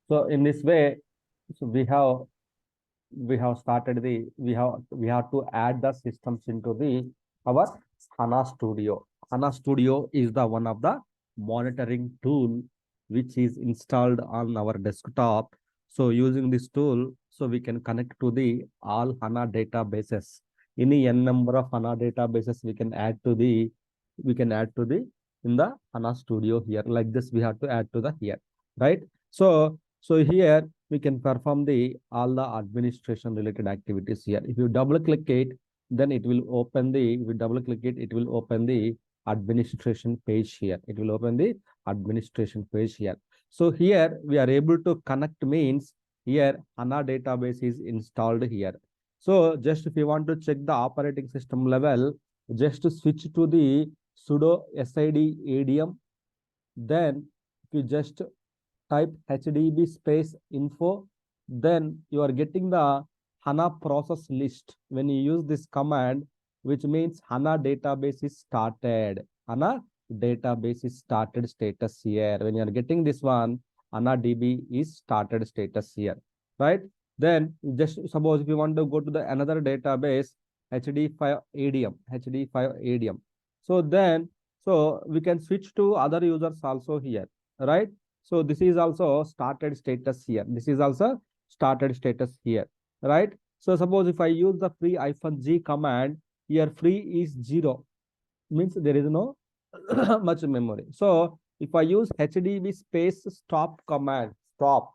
So in this way, so we have started the we have to add the systems into the our Hana Studio. Hana Studio is the one of the monitoring tool which is installed on our desktop. So using this tool, so we can connect to the all Hana databases. Any n number of Hana databases we can add to the in the Hana Studio here. Like this, we have to add to the here, right? So here we can perform the all the administration related activities here. If you double click it, then it will open the, if you double click it, it will open the administration page here. It will open the administration page here. So here we are able to connect, means here HANA database is installed here. So just if you want to check the operating system level, just to switch to the sudo sid adm, then if you just type HDB space info, then you are getting the HANA process list. When you use this command, which means HANA database is started. HANA database is started status here. When you are getting this one, HANA DB is started status here, right? Then just suppose if you want to go to the another database, HD5 ADM. So then, so we can switch to other users also here, right? So this is also started status here. This is also started status here, right? So suppose if I use the free -g command, here free is 0, means there is no much memory. So if I use HDB space stop command, stop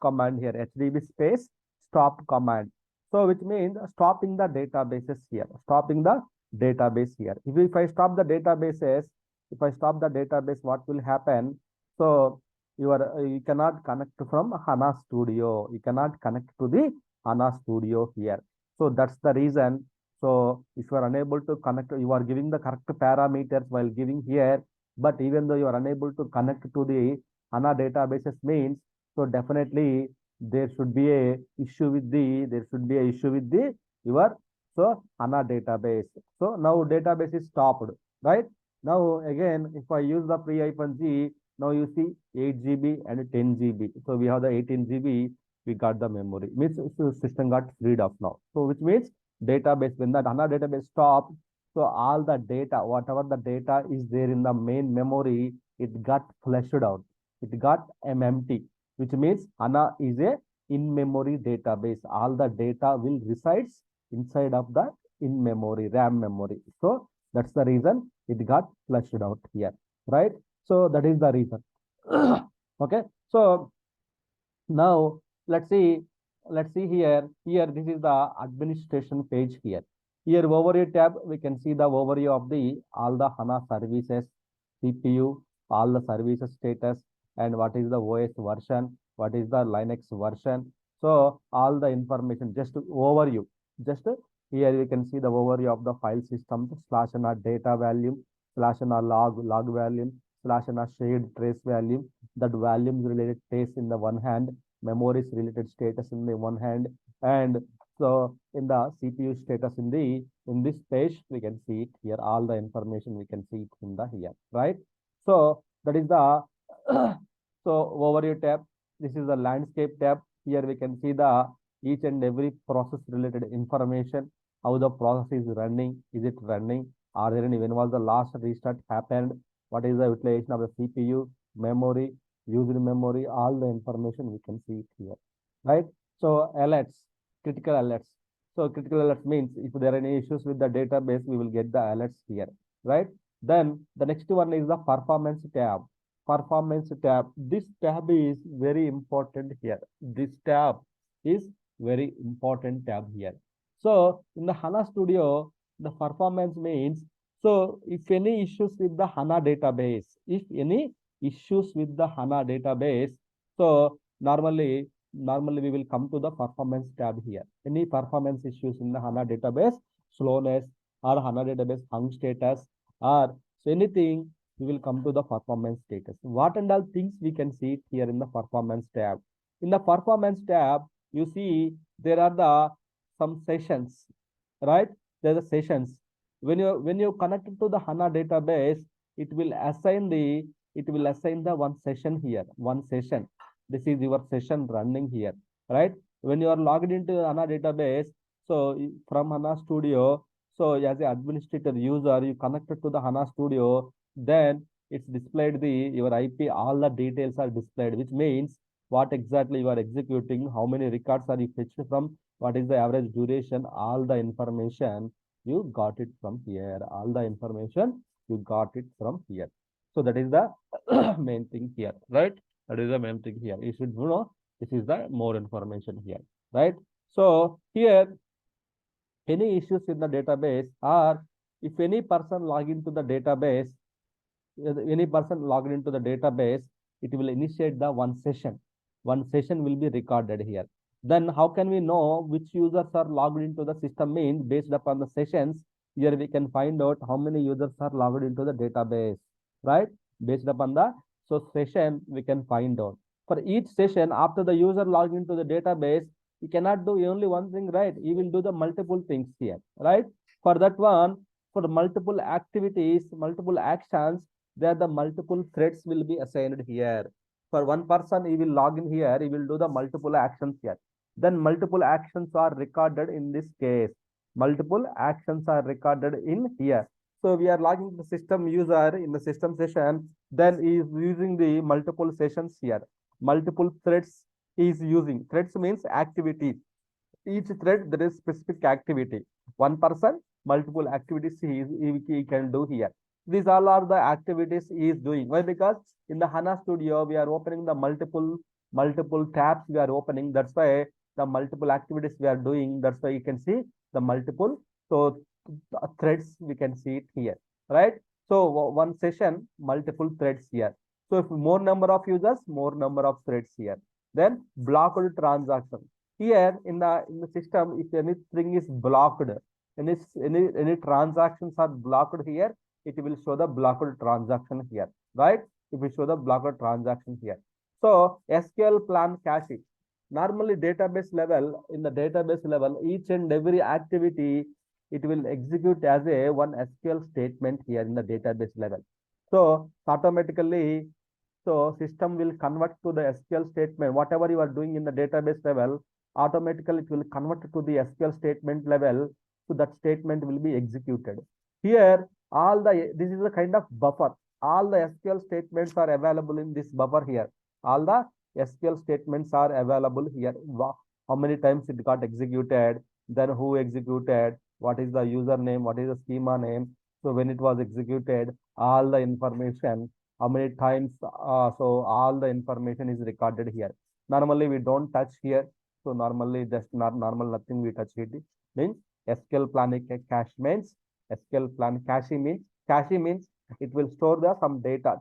command here, HDB space stop command. So which means stopping the databases here, stopping the database here. If I stop the databases, if I stop the database, what will happen? So you cannot connect from HANA Studio. You cannot connect to the HANA Studio here. So that's the reason. So if you are unable to connect, you are giving the correct parameters while giving here, but even though you are unable to connect to the HANA databases, means so definitely there should be a issue with the your HANA database. So now database is stopped, right? Now again, if I use the free-g, now you see 8 GB and 10 GB. So we have the 18 GB, we got the memory. Means system got freed up now. So which means database, when the HANA database stopped, so all the data, whatever the data is there in the main memory, it got flushed out. It got empty, which means HANA is a in-memory database. All the data will resides inside of the in-memory, RAM memory. So that's the reason it got flushed out here, right? So that is the reason. Okay. So now let's see here. This is the administration page here. Here overview tab, we can see the overview of the all the HANA services, CPU, all the services status, and what is the OS version, what is the Linux version. So all the information, just overview. Just here we can see the overview of the file system, /n data value, /n log value, /n shared trace value, that volumes related trace in the one hand, memories related status in the one hand, and so in the CPU status in this page we can see it here. All the information we can see it in the here, right? So that is the so overview tab. This is the landscape tab. Here we can see the each and every process related information, how the process is running, is it running, are there any, when was the last restart happened, what is the utilization of the CPU, memory, used memory, all the information we can see it here, right? So alerts, critical alerts. So critical alerts means if there are any issues with the database, we will get the alerts here, right? Then the next one is the performance tab. Performance tab. This tab is very important here. This tab is very important tab here. So in the HANA Studio, the performance means, so if any issues with the HANA database, so normally we will come to the performance tab here. Any performance issues in the HANA database, slowness or HANA database hung status, or so anything, we will come to the performance status. What and all things we can see it here in the performance tab. In the performance tab, you see there are the some sessions, right? There are the sessions. When you connect to the HANA database, it will assign the it will assign the one session here, one session. This is your session running here, right? When you are logged into HANA database, so from HANA Studio, so as an administrator user, you connected to the HANA Studio, then it's displayed your IP, all the details are displayed, which means what exactly you are executing, how many records are you fetched from, what is the average duration, all the information you got it from here. All the information you got it from here. So that is the main thing here, right? That is the main thing here. You should know this is the more information here, right? So here, any issues in the database, or if any person log into the database, any person logged into the database, it will initiate the one session. One session will be recorded here. Then how can we know which users are logged into the system? Means based upon the sessions, here we can find out how many users are logged into the database, right? Based upon the session, we can find out. For each session, after the user logged into the database, he cannot do only one thing, right? He will do the multiple things here, right? For that one, for multiple activities, multiple actions, there the multiple threads will be assigned here. For one person, he will log in here, he will do the multiple actions here. Then multiple actions are recorded in this case. Multiple actions are recorded in here. So we are logging the system user in the system session, then he is using the multiple sessions here. Multiple threads he is using. Threads means activity. Each thread there is specific activity. One person, multiple activities he can do here. These all are the activities he is doing. Why? Because in the HANA Studio, we are opening the multiple tabs we are opening. That's why the multiple activities we are doing. That's why you can see the multiple. So threads, we can see it here, right? So one session, multiple threads here. So if more number of users, more number of threads here. Then blocked transaction. Here in the system, if anything is blocked, any transactions are blocked here, it will show the blocked transaction here, right? It will show the blocked transaction here. So SQL plan cache. Normally database level, in the database level, each and every activity, it will execute as a one SQL statement here in the database level. So automatically, so system will convert to the SQL statement. Whatever you are doing in the database level, automatically it will convert to the SQL statement level. So that statement will be executed. Here, this is a kind of buffer. All the SQL statements are available in this buffer here. All the SQL statements are available here. How many times it got executed, then who executed, what is the username, what is the schema name. So when it was executed, all the information, how many times, so all the information is recorded here. Normally we don't touch here. So normally just not normal, nothing we touch it. Means SQL plan cache means SQL plan cache means it will store the some data,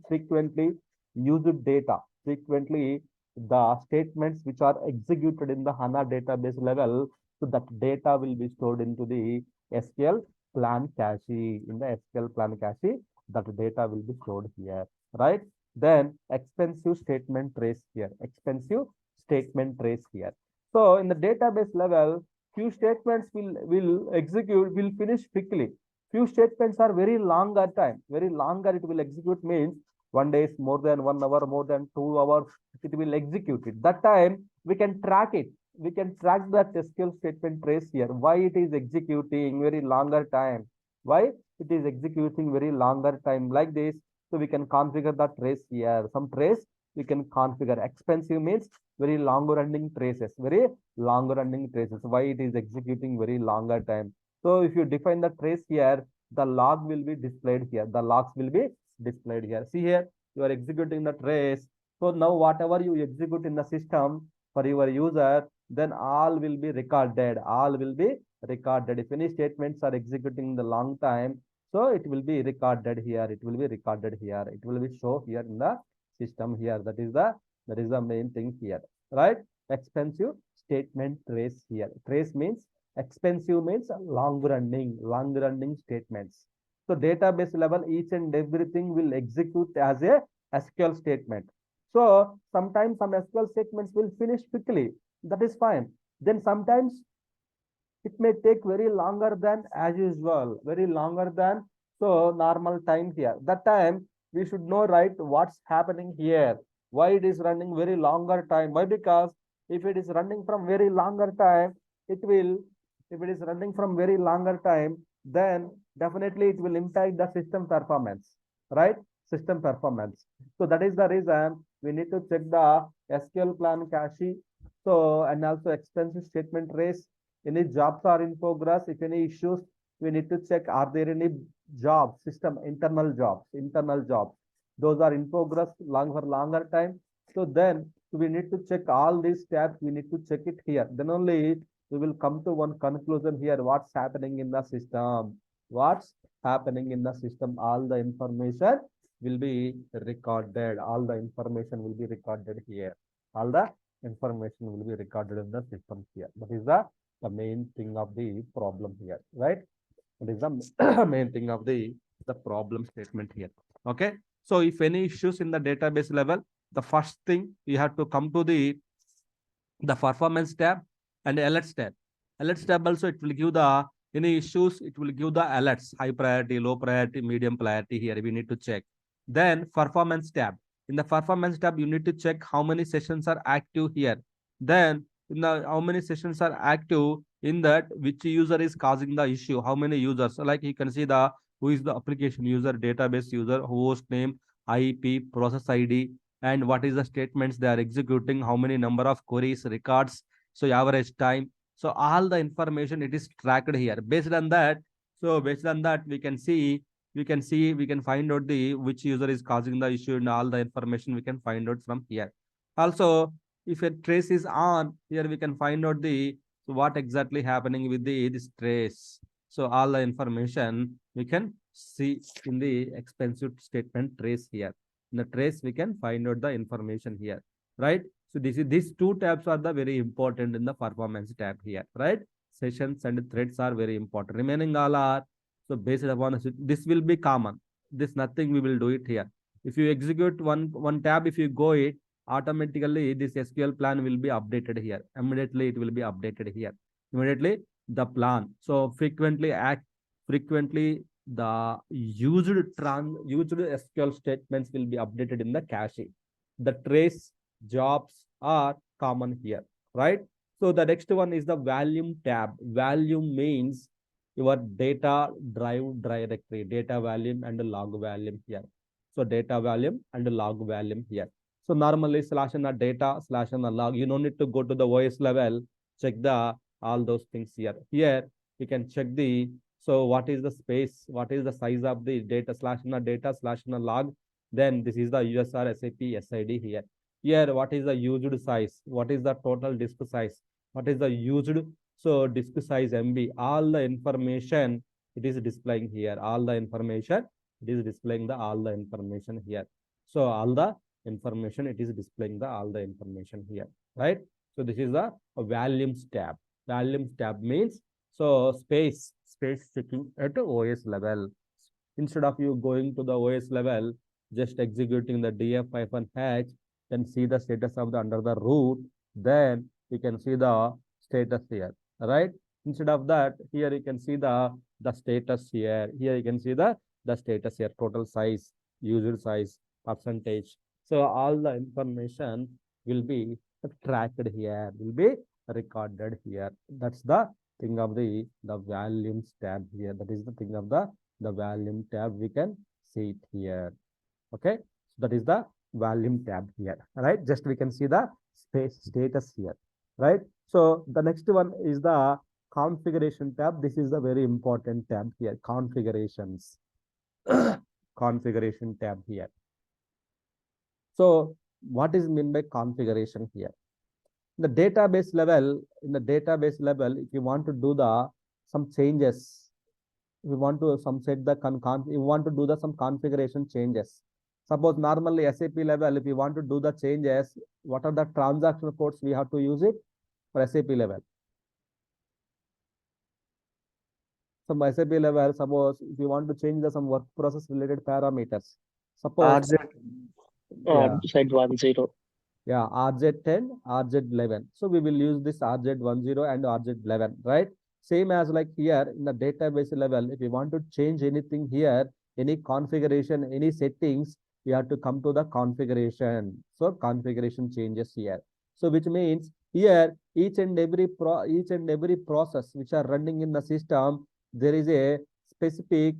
frequently used data, frequently the statements which are executed in the HANA database level. So that data will be stored into the SQL plan cache. In the SQL plan cache, that data will be stored here, right? Then expensive statement trace here, expensive statement trace here. So in the database level, few statements will execute, will finish quickly. Few statements are very longer time, very longer it will execute. Means one day is more than 1 hour, more than 2 hours, it will execute it. That time we can track it. We can track that SQL statement trace here. Why it is executing very longer time? Why it is executing very longer time like this? So we can configure the trace here. Some trace we can configure. Expensive means very long running traces, very long running traces. Why it is executing very longer time? So if you define the trace here, the log will be displayed here. The logs will be displayed here. See here, you are executing the trace. So now whatever you execute in the system for your user, then all will be recorded. All will be recorded. If any statements are executing the long time, so it will be recorded here. It will be recorded here. It will be show here in the system here. That is the main thing here, right? Expensive statement trace here. Trace means expensive means long running statements. So database level, each and everything will execute as a SQL statement. So sometimes some SQL statements will finish quickly. That is fine. Then sometimes it may take very longer than as usual, very longer than so normal time here. That time we should know, right, what's happening here, why it is running very longer time. Why? Because if it is running from very longer time, it will, if it is running from very longer time, then definitely it will impact the system performance, right? System performance. So that is the reason we need to check the SQL plan cache. So, and also expensive statement trace. Any jobs are in progress. If any issues, we need to check, are there any jobs, system, internal jobs. Those are in progress long for longer time. So then we need to check all these tabs. We need to check it here. Then only we will come to one conclusion here. What's happening in the system? What's happening in the system? All the information will be recorded. All the information will be recorded here. All the information will be recorded in the system here. That is the main thing of the problem here, right? That is the main thing of the problem statement here. Okay. So if any issues in the database level, the first thing you have to come to the performance tab and alerts tab. Alerts tab also, it will give the any issues, it will give the alerts, high priority, low priority, medium priority. Here we need to check. Then performance tab. In the performance tab, you need to check how many sessions are active here. Then in the how many sessions are active, in that which user is causing the issue, how many users. So like you can see the who is the application user, database user, host name, IP, process ID, and what is the statements they are executing, how many number of queries, records, so average time. So all the information it is tracked here. Based on that, so based on that, we can find out the which user is causing the issue, and all the information we can find out from here. Also, if a trace is on, here we can find out the so what exactly happening with the this trace. So all the information we can see in the expensive statement trace here. In the trace, we can find out the information here, right? So these two tabs are the very important in the performance tab here, right? Sessions and threads are very important. Remaining all are so based upon this will be common. This nothing we will do it here. If you execute one tab, if you go it, automatically this SQL plan will be updated here. Immediately it will be updated here. Immediately the plan. So frequently the used SQL statements will be updated in the cache. The trace jobs are common here, right? So the next one is the volume tab. Volume means your data drive directory, data volume and log volume here. So data volume and log volume here. So normally slash and the data slash and the log, you don't need to go to the OS level, check the all those things here. Here you can check the so what is the space, what is the size of the data slash and the data slash and the log. Then this is the USR SAP SID here. Here what is the used size, what is the total disk size, what is the used so disk size MB, all the information it is displaying here. All the information it is displaying the all the information here. So all the information it is displaying the all the information here, right? So this is the volumes tab. Volumes tab means so space checking at OS level. Instead of you going to the OS level, just executing the df-h, then see the status of the under the root, then you can see the status here, right? Instead of that, here you can see the status here. Here you can see the status here, total size, user size, percentage. So all the information will be tracked here, will be recorded here. That's the thing of the volumes tab here. That is the thing of the volume tab. We can see it here. Okay, so that is the volume tab here, right? Just we can see the space status here, right? So the next one is the configuration tab. This is the very important tab here, configurations. Configuration tab here. So what is meant by configuration here? In the database level, if you want to do some changes, if you want to set the you want to do some configuration changes. Suppose normally SAP level, if you want to do the changes, what are the transaction codes we have to use it for SAP level? Some SAP level, suppose if you want to change some work process related parameters, suppose RZ10. Yeah, RZ10, RZ11. So we will use this RZ10 and RZ11, right? Same as like here in the database level, if you want to change anything here, any configuration, any settings, we have to come to the configuration. So configuration changes here. So which means here each and every process which are running in the system, there is a specific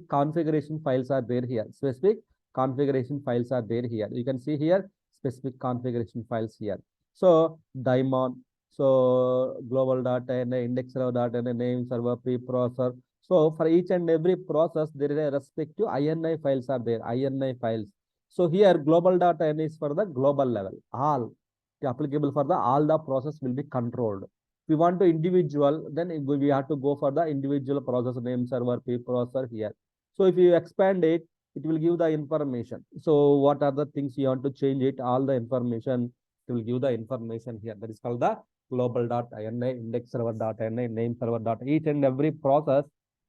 configuration files are there here. Specific configuration files are there here. You can see here specific configuration files here. So daemon, so global data and index server data and name server preprocessor. So for each and every process, there is a respective INI files are there. INI files. So here global data is for the global level. All applicable for the all the process will be controlled. If we want to individual, then we have to go for the individual process name server preprocessor here. So if you expand it, it will give the information. So what are the things you want to change it? All the information, it will give the information here. That is called the global.ini, index server.ini, name server. Each and every process,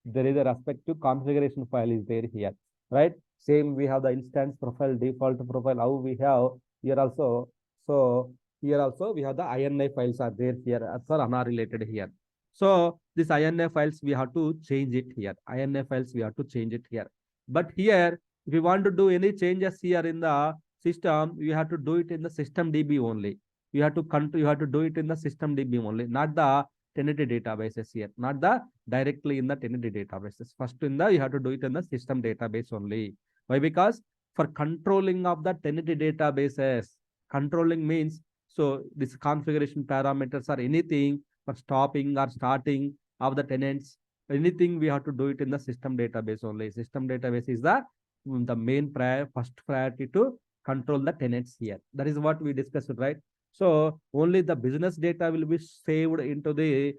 there is a respective configuration file is there here, right? Same, we have the instance profile, default profile, how we have here also. So here also we have the INI files are there here as for HANA related here. So this INI files we have to change it here. INI files we have to change it here. But here, if you want to do any changes here in the system, you have to do it in the system DB only. You have to do it in the system DB only, not the tenant databases here, not the directly in the tenant databases. First in the you have to do it in the system database only. Why? Because for controlling of the tenant databases, controlling means so this configuration parameters or anything for stopping or starting of the tenants, anything we have to do it in the system database only. System database is the main first priority to control the tenants here. That is what we discussed, right? So only the business data will be saved into the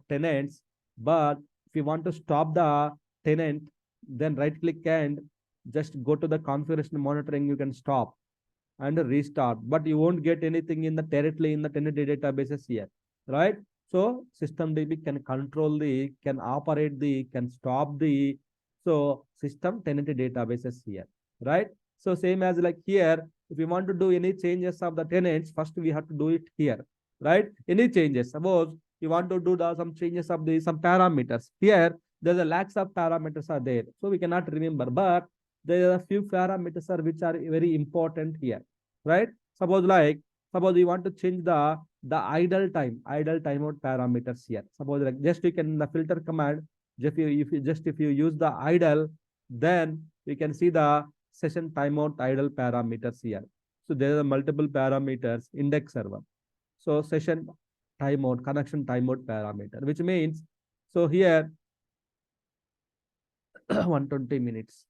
tenants. But if you want to stop the tenant, then right click and just go to the configuration monitoring. You can stop and restart, but you won't get anything in the directly in the tenant databases here, right? So system DB can control can operate can stop so system tenant databases here, right? So same as like here, if you want to do any changes of the tenants, first we have to do it here, right? Any changes, suppose you want to do some changes of some parameters here, there's a lakhs of parameters are there, so we cannot remember, but there are a few parameters which are very important here, right? Suppose you want to change the idle timeout parameters here. Suppose like just you can in the filter command, if you use the idle, then we can see the session timeout idle parameters here. So there are multiple parameters, index server. So session timeout, connection timeout parameter, which means so here 120 minutes.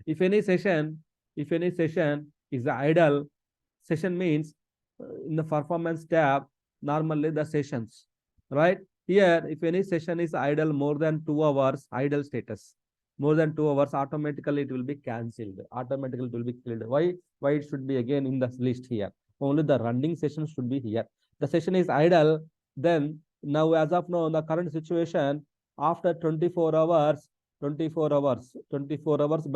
If any session is idle, session means in the performance tab, normally the sessions, right? Here, if any session is idle more than 2 hours, idle status, more than 2 hours, automatically it will be cancelled. Automatically it will be killed. Why it should be again in the list here? Only the running session should be here. The session is idle, then now as of now, in the current situation, after 24 hours by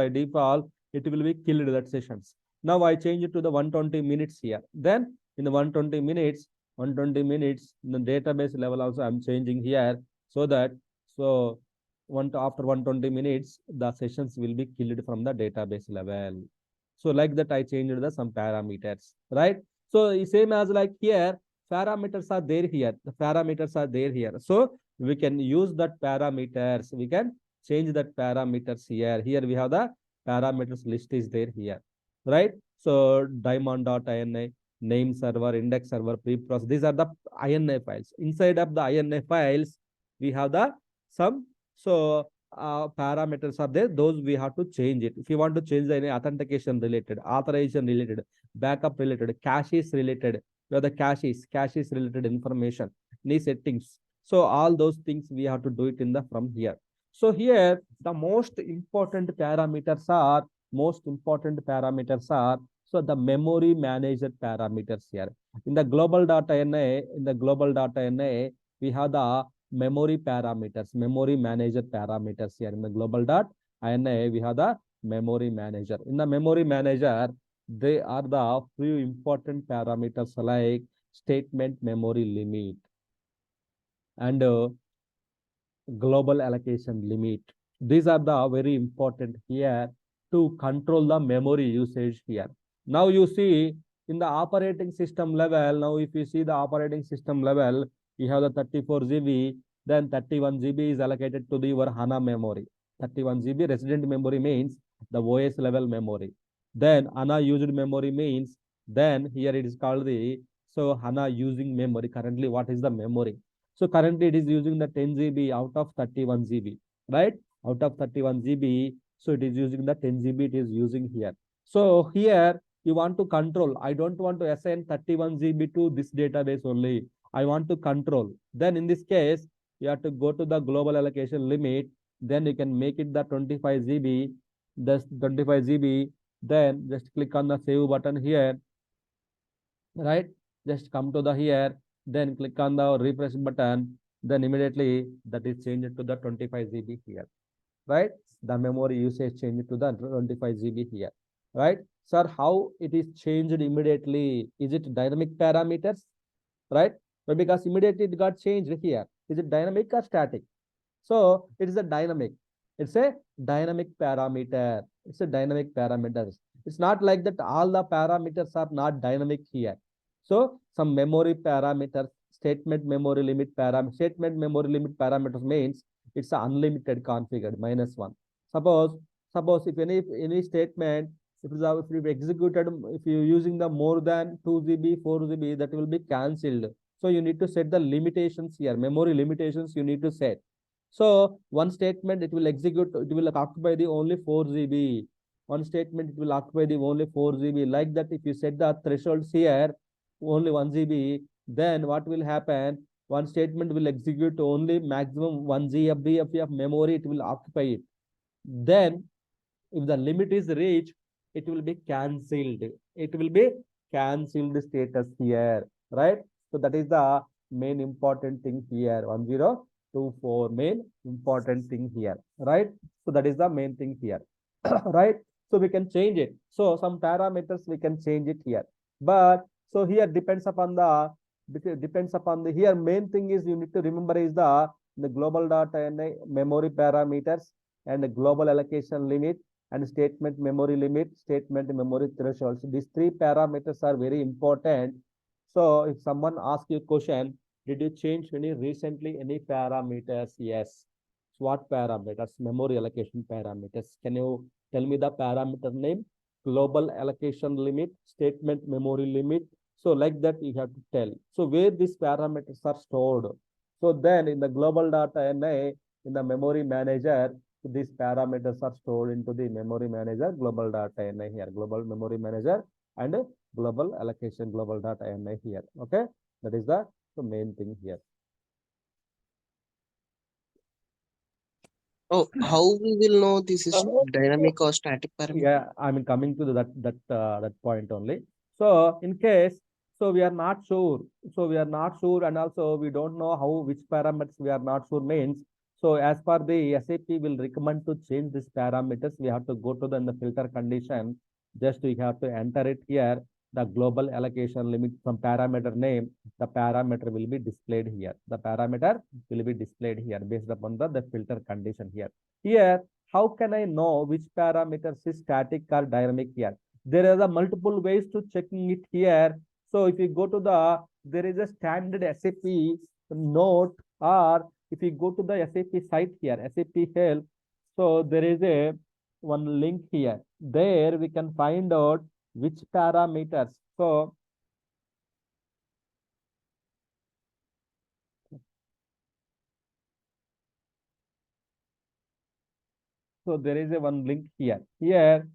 default, it will be killed that sessions. Now I change it to the 120 minutes here. Then in the 120 minutes, in the database level also I'm changing here so that after 120 minutes, the sessions will be killed from the database level. So like that, I changed some parameters, right? So same as like here, parameters are there here. The parameters are there here. So we can use that parameters. We can change that parameters here. Here we have the parameters list is there here, right? So daemon.ini, name server, index server, preprocess. These are the INI files. Inside of the INI files, we have the some parameters are there. Those we have to change it. If you want to change any authentication related, authorization related, backup related, caches related, where the caches related information, any settings. So all those things we have to do it in the from here. So here the most important parameters are so the memory manager parameters here. In the global data NA, we have the memory parameters, memory manager parameters here. In the global NA, we have the memory manager. In the memory manager, they are the few important parameters like statement memory limit and global allocation limit. These are the very important here. to control the memory usage here. Now you see in the operating system level, now if you see the operating system level, you have the 34 GB, then 31 GB is allocated to the your HANA memory. 31 GB resident memory means the OS level memory. Then HANA used memory means, then here it is called the, so HANA using memory. Currently, what is the memory? So currently it is using the 10 GB out of 31 GB, right? Out of 31 GB, so it is using the 10 GB it is using here. So here you want to control. I don't want to assign 31 GB to this database only. I want to control. Then in this case, you have to go to the global allocation limit. Then you can make it the 25 GB, this 25 GB. Then just click on the save button here, right? Just come to the here, then click on the refresh button. Then immediately that is changed to the 25 GB here, right? The memory usage changed to the 25 GB here, right? Sir, how it is changed immediately? Is it dynamic parameters, right? But because immediately it got changed here. Is it dynamic or static? So it is a dynamic. It's a dynamic parameter. It's a dynamic parameters. It's not like that all the parameters are not dynamic here. So some memory parameters, statement memory limit parameter, statement memory limit parameters means it's a unlimited configured -1. Suppose if any statement, if you executed, if you using the more than 2 GB, 4 GB, that will be cancelled. So you need to set the limitations here, memory limitations you need to set. So one statement it will execute, it will occupy the only 4 GB. One statement it will occupy the only 4 GB. Like that, if you set the thresholds here, only 1 GB, then what will happen? One statement will execute only maximum 1 GB of memory, it will occupy it. Then if the limit is reached, it will be cancelled. It will be cancelled status here, right? So that is the main important thing here. 1024 main important thing here, right? So that is the main thing here, right? So we can change it. So some parameters we can change it here, but so here depends upon the here main thing is you need to remember is the global data and memory parameters and the global allocation limit and statement memory limit, statement memory thresholds. These three parameters are very important. So if someone asks you a question, did you change recently any parameters? Yes. So what parameters? Memory allocation parameters. Can you tell me the parameter name? Global allocation limit, statement memory limit. So like that you have to tell. So where these parameters are stored. So then in the global data NA, in the memory manager, these parameters are stored into the memory manager, global data NA here, global memory manager and global allocation, global data NA here. Okay, that is the main thing here. Oh, how we will know this is dynamic or static parameter? Yeah, I mean coming to that point only. So in case, so we are not sure. So we are not sure, and also we don't know how which parameters we are not sure means. So as per the SAP will recommend to change these parameters, we have to go to the filter condition. Just we have to enter it here. The global allocation limit from parameter name, the parameter will be displayed here. The parameter will be displayed here based upon the filter condition here. Here, how can I know which parameters is static or dynamic here? There are the multiple ways to checking it here. So if you go to there is a standard SAP note, or if you go to the SAP site here, SAP help. So there is one link here. There we can find out which parameters. So there is one link here. Here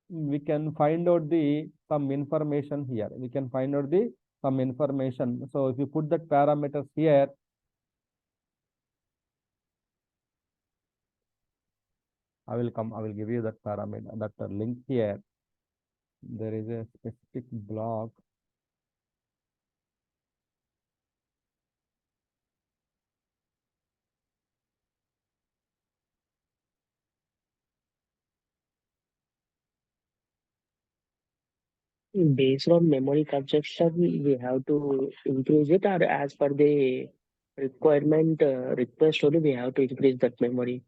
we can find out the some information here. We can find out the some information. So if you put that parameters here, I will give you that parameter, that link here. There is a specific block. Based on memory consumption, we have to increase it, or as per the requirement request only, we have to increase that memory.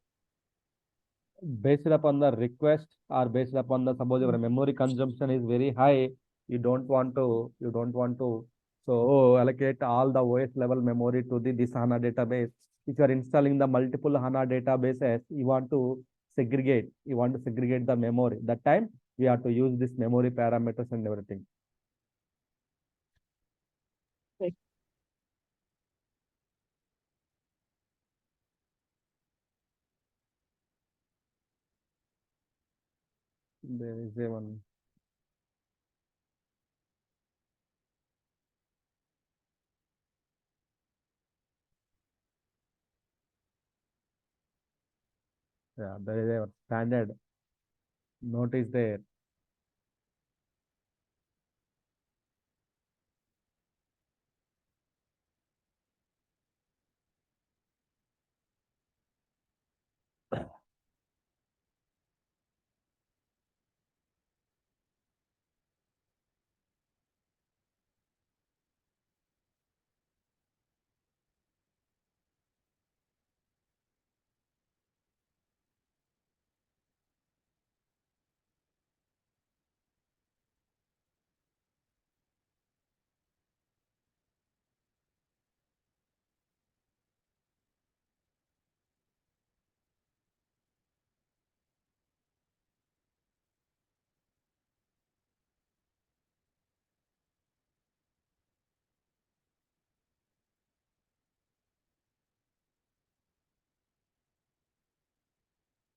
based upon the request or based upon the suppose your memory consumption is very high, you don't want to so allocate all the OS level memory to the this HANA database. If you are installing the multiple HANA databases, you want to segregate the memory. That time we have to use this memory parameters and everything. There is a one. Yeah, there is a standard note is there.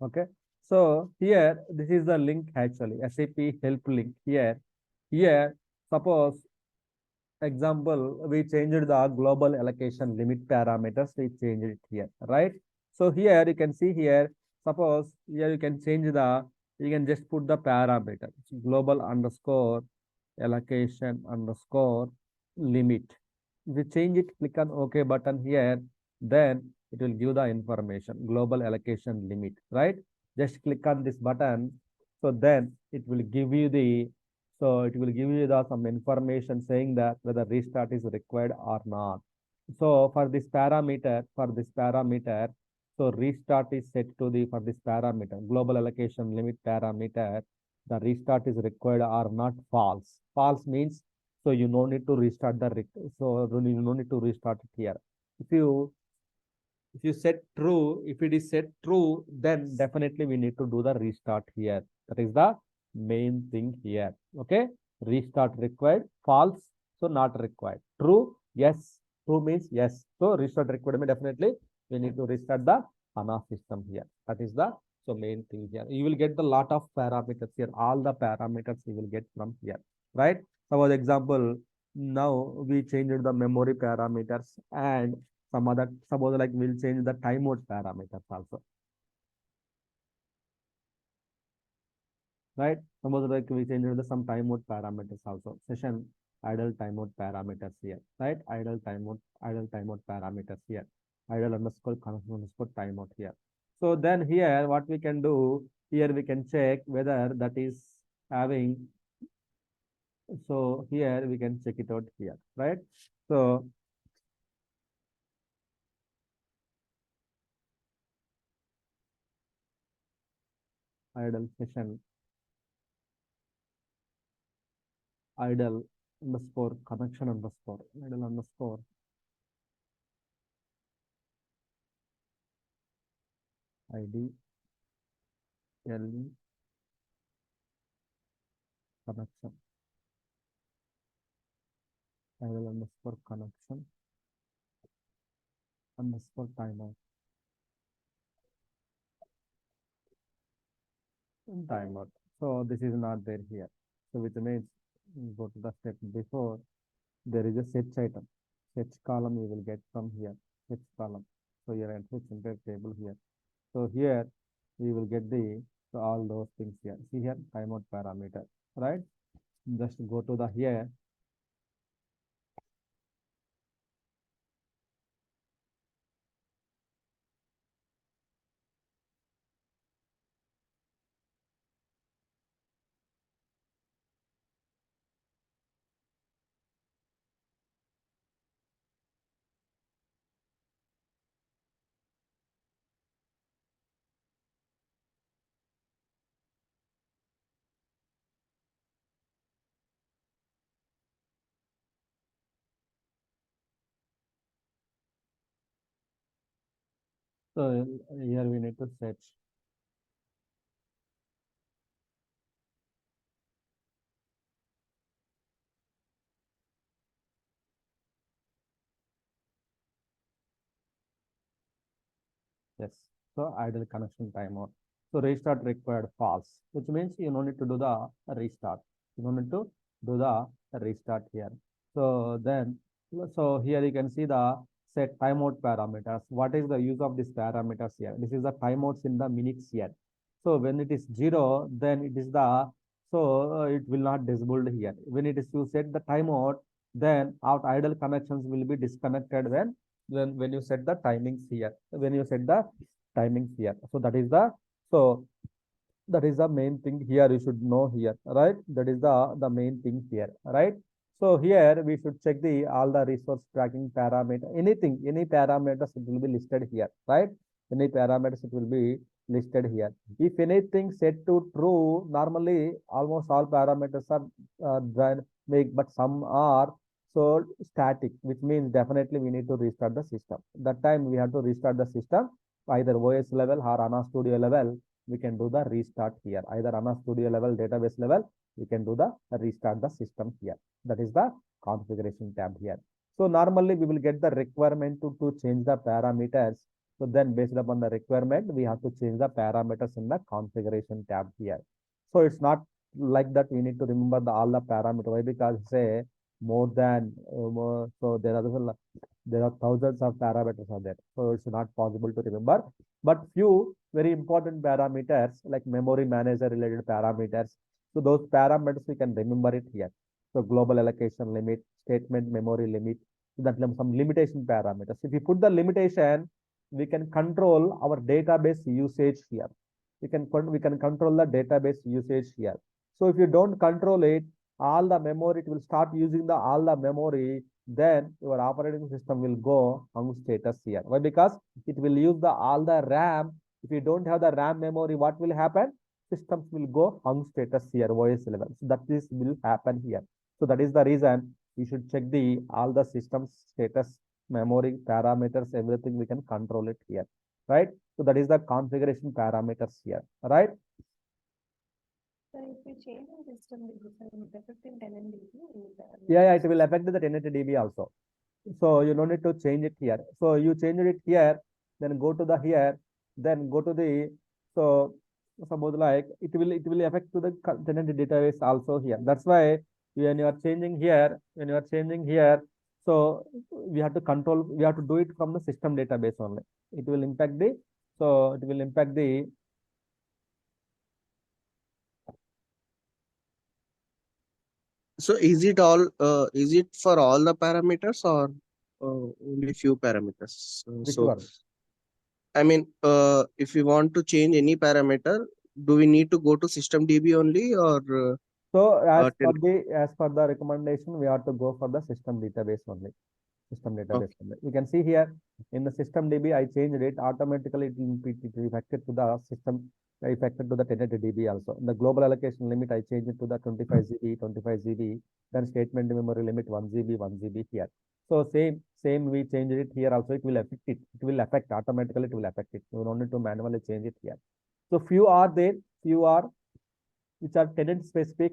Okay. So here, this is the link actually, SAP help link here. Here, suppose example, we changed the global allocation limit parameters. We changed it here, right? So here you can see here, suppose here you can change you can just put the parameter, global underscore allocation underscore limit. If you change it, click on OK button here, then it will give the information, global allocation limit, right? Just click on this button. So then it will give you some information saying that whether restart is required or not. So for this parameter, so restart is set to for this parameter, global allocation limit parameter, the restart is required or not false. False means so you no need to restart you no need to restart it here. If you set true, if it is set true, then definitely we need to do the restart here. That is the main thing here. Okay. Restart required, false, so not required. True, yes. True means yes. So restart required, definitely we need to restart the HANA system here. That is the main thing here. You will get the lot of parameters here. All the parameters you will get from here, right? Suppose example, now we changed the memory parameters and some other, suppose like we'll change the timeout parameters also, right? Suppose like we change some timeout parameters also, session idle timeout parameters here, right? Idle timeout parameters here, idle underscore connection underscore timeout here. So then here what we can do, here we can check whether that is having, so here we can check it out here, right? So idle session idle underscore connection underscore idle underscore id le connection idle underscore connection underscore timeout and timeout. So this is not there here. So which means go to the step before, there is a search item. Search column you will get from here. Search column. So here and search entire table here. So here we will get all those things here. See here timeout parameter, right? Just go to the here. So here we need to set. Yes. So idle connection timeout. So restart required false, which means you don't need to do the restart. You don't need to do the restart here. So then, so here you can see the set timeout parameters. What is the use of these parameters here? This is the timeouts in the minutes here. So when it is 0, then it is the, so it will not disabled here. When it is you set the timeout, then our idle connections will be disconnected when you set the timings here, when you set the timings here. So that is the, so that is the main thing here you should know here, right? That is the main thing here, right? So here we should check the all the resource tracking parameter, anything, any parameters it will be listed here, right? Any parameters it will be listed here. If anything set to true, normally almost all parameters are done make, but some are so static, which means definitely we need to restart the system. That time we have to restart the system either OS level or Hana Studio level. We can do the restart here. Either Hana Studio level, database level, we can do the restart the system here. That is the configuration tab here. So normally we will get the requirement to change the parameters. So then based upon the requirement, we have to change the parameters in the configuration tab here. So it's not like that we need to remember all the parameters. Why? Because say more than so there are thousands of parameters are there. So it's not possible to remember. But few very important parameters like memory manager related parameters. So those parameters we can remember it here. So global allocation limit, statement memory limit, that some limitation parameters. If we put the limitation, we can control our database usage here. We can control the database usage here. So if you don't control it, all the memory, it will start using the all the memory, then your operating system will go hung status here. Why? Because it will use the all the RAM. If you don't have the RAM memory, what will happen? Systems will go hung status here, OS level. So that is will happen here. So that is the reason you should check the all the system status, memory parameters, everything we can control it here, right? So that is the configuration parameters here, right? So if we change the system, it will affect in tenant DB. Yeah, it will affect the tenant DB also. So you don't need to change it here. So you change it here, then go to the here, then go to the, so suppose like it will affect to the tenant database also here. That's why when you are changing here, so we have to control, we have to do it from the system database only. It will impact the, so it will impact the, So is it all? Is it for all the parameters or only few parameters? which So one? I mean, if we want to change any parameter, do we need to go to system DB only or So till, as per the recommendation, we have to go for the system database only. System database. okay. You can see here in the system DB, I changed it automatically. It affected to the system, affected to the tenant DB also. In the global allocation limit, I changed it to the 25 GB, 25 GB. Then statement memory limit 1 GB, 1 GB here. So same we changed it here also. It will affect it. It will affect automatically. It will affect it. You don't need to manually change it here. So few are there, few are which are tenant specific.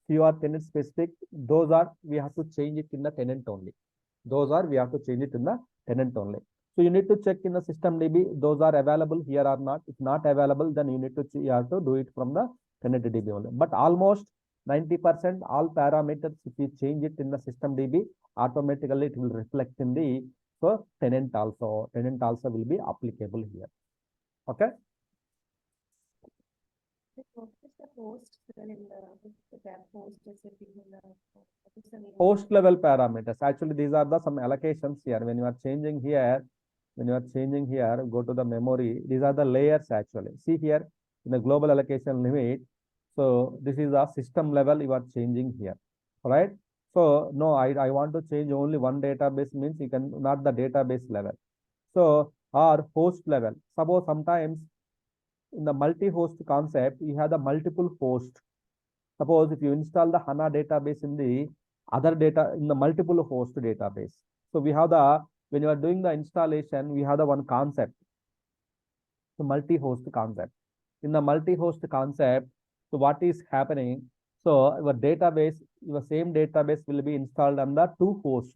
Few are tenant specific. Those are we have to change it in the tenant only. Those are we have to change it in the tenant only. So you need to check in the system DB, those are available here or not. If not available, then you need to you have to do it from the tenant DB only. But almost 90% all parameters, if you change it in the system DB, automatically it will reflect in the, so tenant also will be applicable here. Okay. What is the host in the host is it in the Host level parameters. Actually, these are the some allocations here. When you are changing here, go to the memory. These are the layers actually. See here in the global allocation limit. So this is a system level you are changing here, right? So no, I want to change only one database, means you can not the database level. So or host level. Suppose sometimes in the multi-host concept, you have the multiple host. Suppose if you install the HANA database in the other data in the multiple host database. So we have the, when you are doing the installation, we have the one concept. the multi-host concept. In the multi-host concept, so what is happening? So your database, your same database will be installed on the two hosts,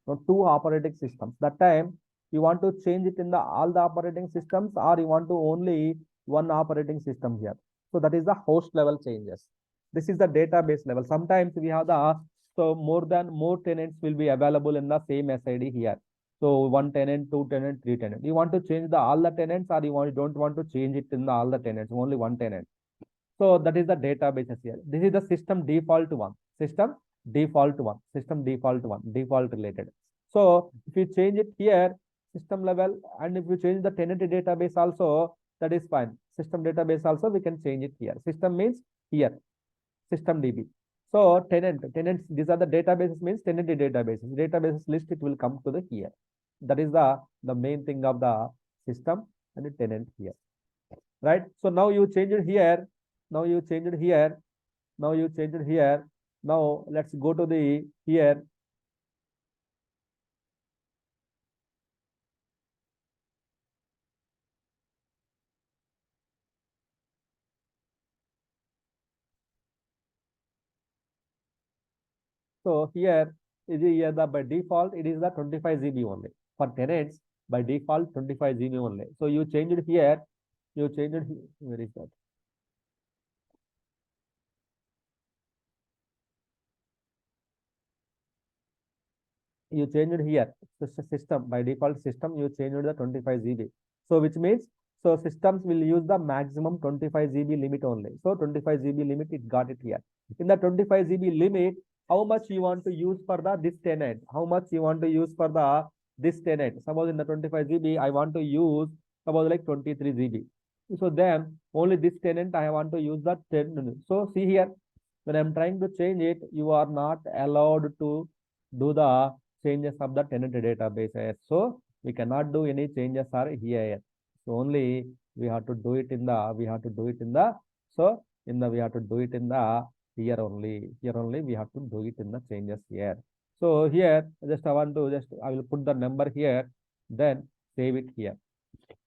so two operating systems. That time you want to change it in the all the operating systems, or you want to only one operating system here. So that is the host level changes. This is the database level. Sometimes we have the so more tenants will be available in the same SID here. So one tenant, two tenant, three tenant. You want to change the all the tenants, or you don't want to change it in the all the tenants, only one tenant. So that is the databases here. This is the system default one, system default one, system default one, default related. So if you change it here, system level, and if you change the tenant database also, that is fine. System database also we can change it here. System means here, system DB. So tenants, these are the databases means tenant databases. Databases list, it will come to the here. That is the main thing of the system and the tenant here. Right? So now you change it here. Now you change it here. Now you change it here. Now let's go to the here. So here is here the by default it is the 25 GB only. For tenants by default 25 GB only. So you change it here. You change it here. Where is that? You change it here. System by default system you change it the 25 GB. So which means so systems will use the maximum 25 GB limit only. So 25 GB limit it got it here. In the 25 GB limit, how much you want to use for the this tenant? How much you want to use for the this tenant? Suppose in the 25 GB I want to use suppose like 23 GB. So then only this tenant I want to use the 10. So see here when I'm trying to change it, you are not allowed to do the changes of the tenant databases. So we cannot do any changes are here. So only we have to do it in the we have to do it in the so in the we have to do it in the here only we have to do it in the changes here. So here just I want to just I will put the number here, then save it here,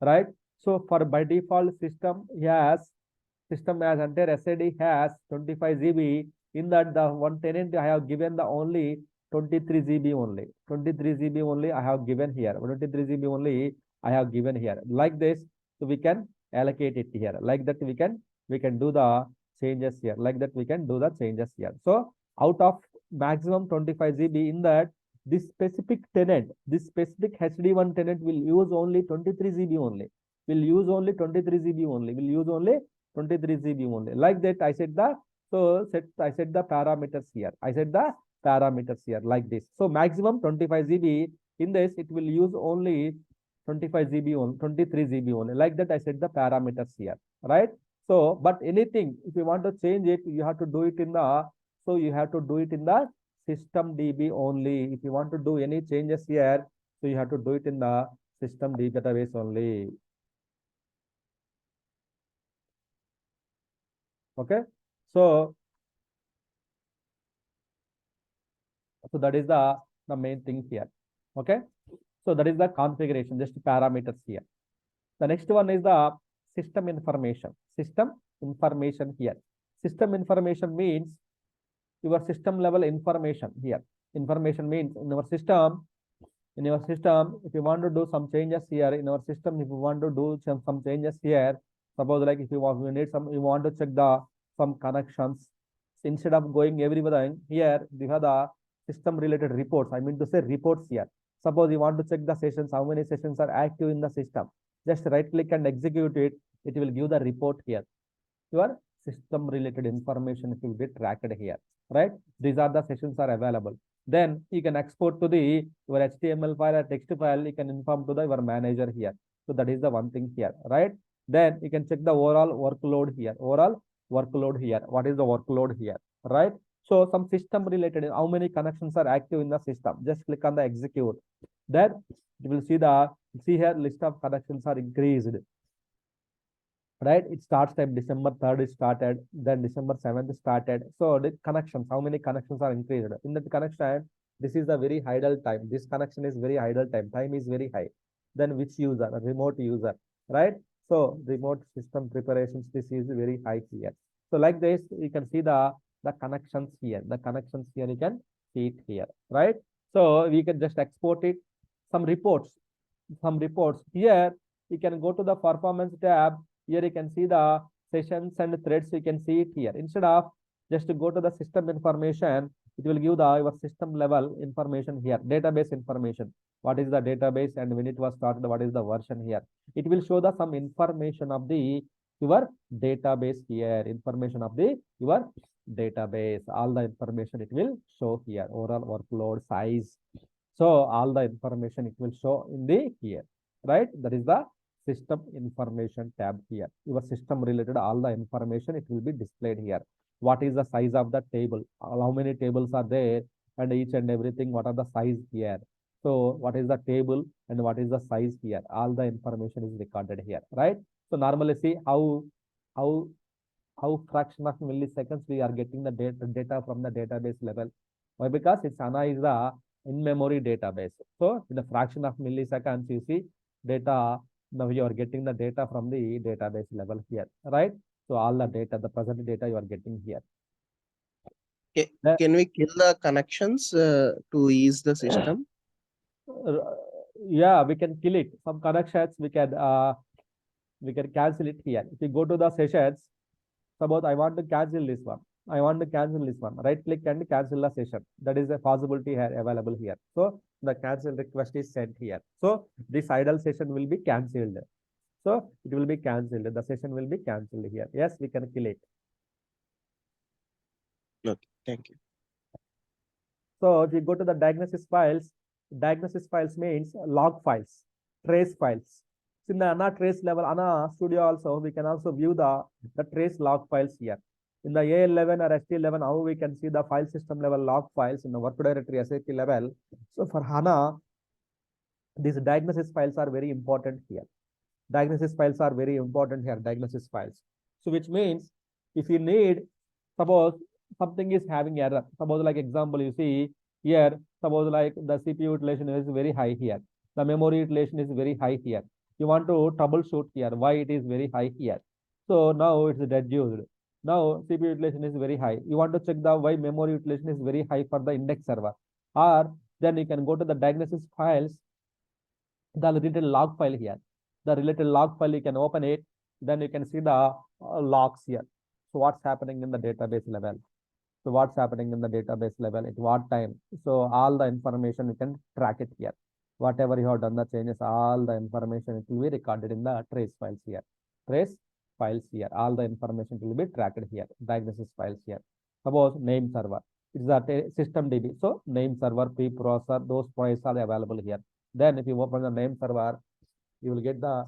right? So for by default system has entire SID has 25 GB. In that the one tenant I have given the only 23 GB only. 23 GB only I have given here. 23 GB only I have given here. Like this, so we can allocate it here. Like that we can do the changes here. Like that we can do the changes here. So out of maximum 25 GB in that this specific tenant, this specific HD1 tenant will use only 23 GB only. Will use only 23 GB only. Will use only 23 GB only. Like that I said the I set the parameters here. I set the parameters here like this. So maximum 25 GB. In this it will use only 25 GB only, 23 GB only. Like that I set the parameters here, right? So but anything if you want to change it, you have to do it in the you have to do it in the system DB only. If you want to do any changes here, so you have to do it in the system DB database only. Okay, so that is the main thing here. Okay, so that is the configuration, just parameters here. The next one is the system information. System information here. System information means your system level information here. Information means in your system, if you want to do some changes here in our system, if you want to do some changes here, suppose like if you want to check the some connections, instead of going everything here, you have the system related reports. I mean to say reports here. Suppose you want to check the sessions, how many sessions are active in the system. Just right click and execute it. It will give the report here. Your system related information will be tracked here, right? These are the sessions are available. Then you can export to the your HTML file or text file. You can inform to the your manager here. So that is the one thing here, right? Then you can check the overall workload here. Overall workload here. What is the workload here, right? So some system related, how many connections are active in the system. Just click on the execute. Then you will see here list of connections are increased. Right, it starts time December 3rd is started, then December 7th started. So the connections, how many connections are increased in that connection? This is a very idle time. This connection is very idle time. Time is very high. Then which user? A remote user, right? So remote system preparations, this is very high here. So like this, you can see the connections here. The connections here, you can see it here, right? So we can just export it. Some reports here. You can go to the performance tab. Here you can see the sessions and threads. You can see it here. Instead of just to go to the system information, it will give the your system level information here, database information. What is the database and when it was started? What is the version here? It will show the some information of the your database here. Information of the your database. All the information it will show here. Overall workload size. So all the information it will show in the here, right? That is the system information tab here. Your system related all the information it will be displayed here. What is the size of the table? How many tables are there? And each and everything, what are the size here? So what is the table and what is the size here? All the information is recorded here, right? So normally see how fraction of milliseconds we are getting the data from the database level. Why? Because it's Hana is the in-memory database. So in the fraction of milliseconds, you see data. Now you are getting the data from the database level here, right? So all the data, the present data you are getting here. Can we kill the connections to ease the system? Yeah, we can kill it. Some connections we can cancel it here. If you go to the sessions, suppose I want to cancel this one. I want to cancel this one. Right click and cancel the session. That is a possibility here available here. So the cancel request is sent here. So this idle session will be cancelled. So it will be cancelled. The session will be cancelled here. Yes, we can kill it. Okay, thank you. So if you go to the diagnosis files means log files, trace files. So in the Hana trace level, Hana Studio also, we can also view the trace log files here. In the A11 or ST11, how we can see the file system level log files in the work directory SAP level. So for Hana, these diagnosis files are very important here. Diagnosis files are very important here, diagnosis files. So which means if you need, suppose something is having error, suppose like example, you see here, suppose like the CPU utilization is very high here. The memory utilization is very high here. You want to troubleshoot here, why it is very high here. So now it's reduced. Now CPU utilization is very high. You want to check the why memory utilization is very high for the index server. Or then you can go to the diagnosis files, the related log file here. The related log file, you can open it. Then you can see the logs here. So what's happening in the database level? So what's happening in the database level at what time? So all the information you can track it here. Whatever you have done the changes, all the information it will be recorded in the trace files here. Trace files here. All the information will be tracked here. Diagnosis files here. Suppose name server. It's a system DB. So name server, preprocessor, those files are available here. Then if you open the name server, you will get the,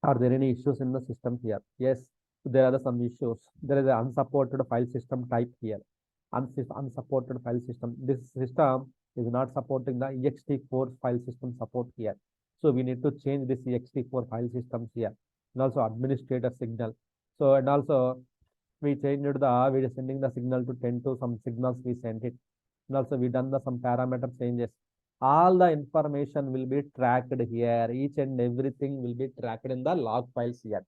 are there any issues in the system here? Yes, there are some issues. There is an unsupported file system type here. Unsupported file system. This system is not supporting the ext4 file system support here. So we need to change this ext4 file systems here. And also administrator signal. So and also we changed we are sending the signal to 10 to some signals we sent it. And also we done some parameter changes. All the information will be tracked here. Each and everything will be tracked in the log files here.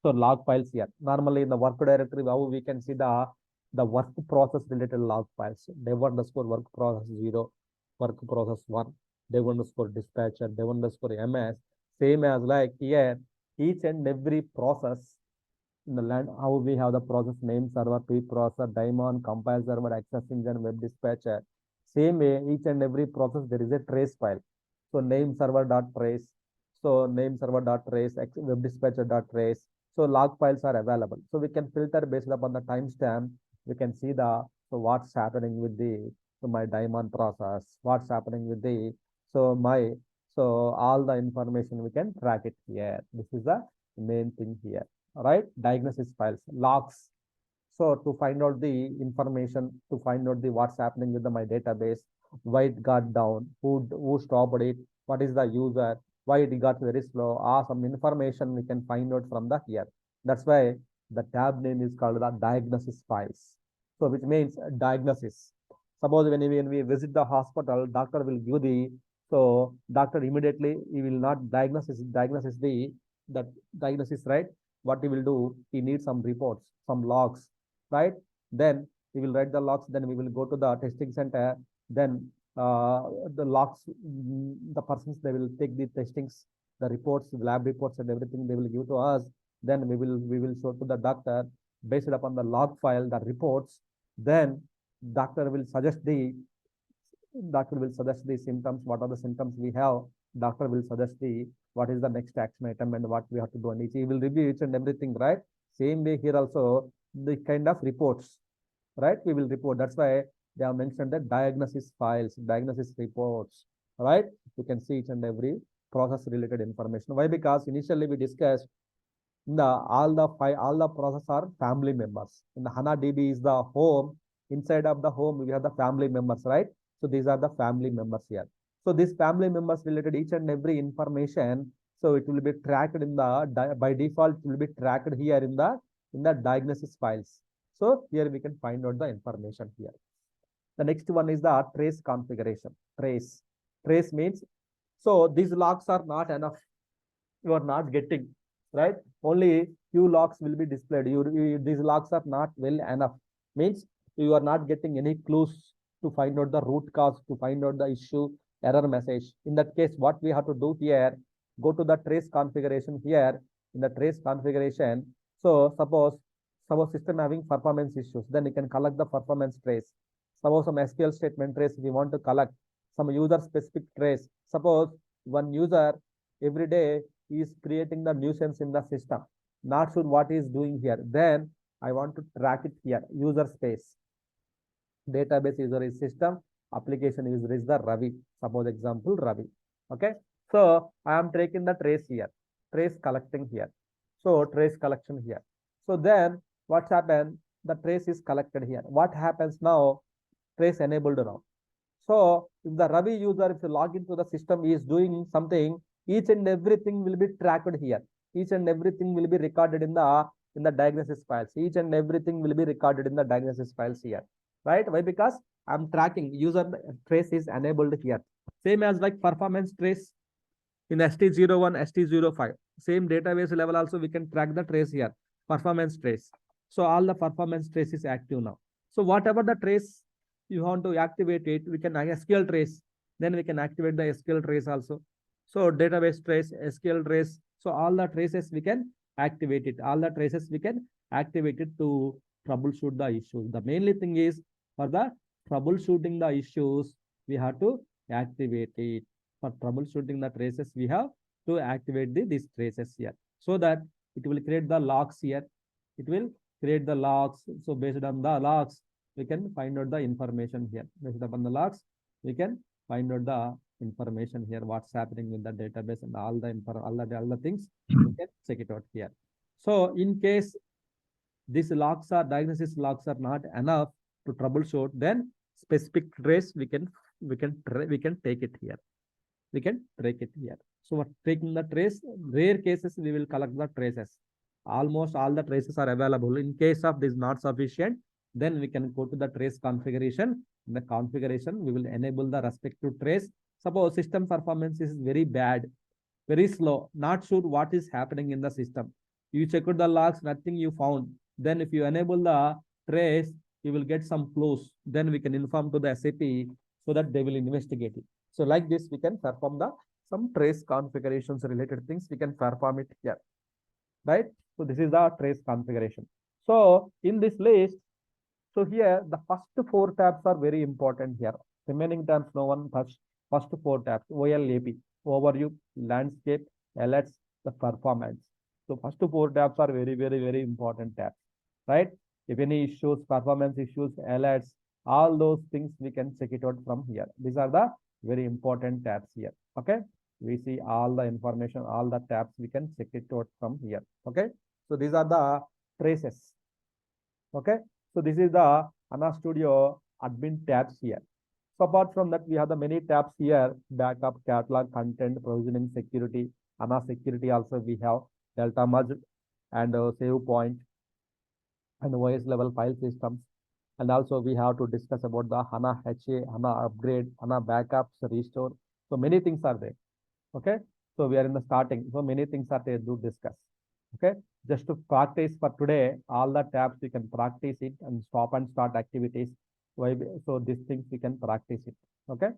So log files here. Normally in the work directory, how we can see the work process related log files. Dev underscore work process 0, work process 1, dev underscore dispatcher, dev underscore MS. Same as like here, each and every process in the land, how we have the process name server, preprocessor, daemon, compile server, access engine, web dispatcher. Same way, each and every process there is a trace file. So name server dot trace. So name server dot trace, web dispatcher dot trace. So log files are available. So we can filter based upon the timestamp. We can see the what's happening with the my daemon process. What's happening with the so all the information we can track it here. This is the main thing here. All right, diagnosis files, logs. So to find out the information, to find out the what's happening with my database, why it got down, who stopped it, what is the user, why it got very slow, some information we can find out from the here. That's why the tab name is called the diagnosis files. So which means diagnosis. Suppose when we visit the hospital, doctor will give the, so doctor immediately he will not diagnose the that diagnosis, right? What he will do, he needs some reports, some logs, right? Then we will write the logs, then we will go to the testing center, then the logs, the persons, they will take the testings, the reports, the lab reports and everything they will give to us. Then we will show to the doctor based upon the log file, the reports. Then doctor will suggest the symptoms, what are the symptoms we have. Doctor will suggest the what is the next action item and what we have to do, and he will review each and everything, right? Same way here also, the kind of reports, right? We will report. That's why they have mentioned the diagnosis files, diagnosis reports, right? You can see each and every process related information. Why? Because initially we discussed all the process are family members. In the HANA DB is the home. Inside of the home, we have the family members, right? So these are the family members here. So these family members related each and every information. So it will be tracked in the, by default, it will be tracked here in the diagnosis files. So here we can find out the information here. The next one is the trace configuration. Trace means, so these logs are not enough. You are not getting, right? Only few logs will be displayed. These logs are not well enough. Means you are not getting any clues to find out the root cause, to find out the issue, error message. In that case, what we have to do here, go to the trace configuration here. In the trace configuration, so suppose system having performance issues, then you can collect the performance trace. Suppose some SQL statement trace, we want to collect some user specific trace. Suppose one user every day is creating the nuisance in the system, not sure what he is doing here. Then I want to track it here. User space, database user is system, application user is the Ravi. Suppose example Ravi. Okay. So I am taking the trace here, trace collecting here. So trace collection here. So then what's happened? The trace is collected here. What happens now? Trace enabled now. So if the Ravi user, if you log into the system, is doing something, each and everything will be tracked here. Each and everything will be recorded in the diagnosis files. Each and everything will be recorded in the diagnosis files here, right? Why? Because I'm tracking user trace is enabled here. Same as like performance trace in ST01, ST05. Same database level also we can track the trace here, performance trace. So all the performance trace is active now. So whatever the trace you want to activate it, we can SQL trace. Then we can activate the SQL trace also. So database trace, SQL trace. So all the traces we can activate it. All the traces we can activate it to troubleshoot the issues. The mainly thing is for the troubleshooting the issues, we have to activate it. For troubleshooting the traces, we have to activate these traces here, so that it will create the logs here. It will create the logs. So based on the logs, we can find out the information here. Based upon the logs, we can find out the information here, what's happening with the database and all the things, we can check it out here. So in case these logs are diagnosis logs are not enough to troubleshoot, then specific trace we can take it here. We can take it here. So what taking the trace, rare cases we will collect the traces. Almost all the traces are available. In case of this not sufficient, then we can go to the trace configuration. In the configuration, we will enable the respective trace. Suppose system performance is very bad, very slow, not sure what is happening in the system. You check out the logs, nothing you found. Then if you enable the trace, you will get some clues. Then we can inform to the SAP so that they will investigate it. So like this, we can perform some trace configurations related things. We can perform it here, right? So this is the trace configuration. So in this list, so here the first 4 tabs are very important here. Remaining tabs no one touch. First 4 tabs: OLAP, overview, landscape, alerts, the performance. So first 4 tabs are very, very, very important tabs, right? If any issues, performance issues, alerts, all those things we can check it out from here. These are the very important tabs here. Okay. We see all the information, all the tabs, we can check it out from here. Okay. So these are the traces. Okay. So this is the Hana Studio admin tabs here. So apart from that, we have the many tabs here: backup, catalog, content, provisioning, security. Hana security also we have delta merge and save point and OS level file systems. And also we have to discuss about the HANA HA, HANA upgrade, HANA backups, restore. So many things are there. Okay. So we are in the starting. So many things are there to discuss. Okay. Just to practice for today, all the tabs you can practice it and stop and start activities. So these things we can practice it. Okay.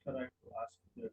Sir, I have to ask you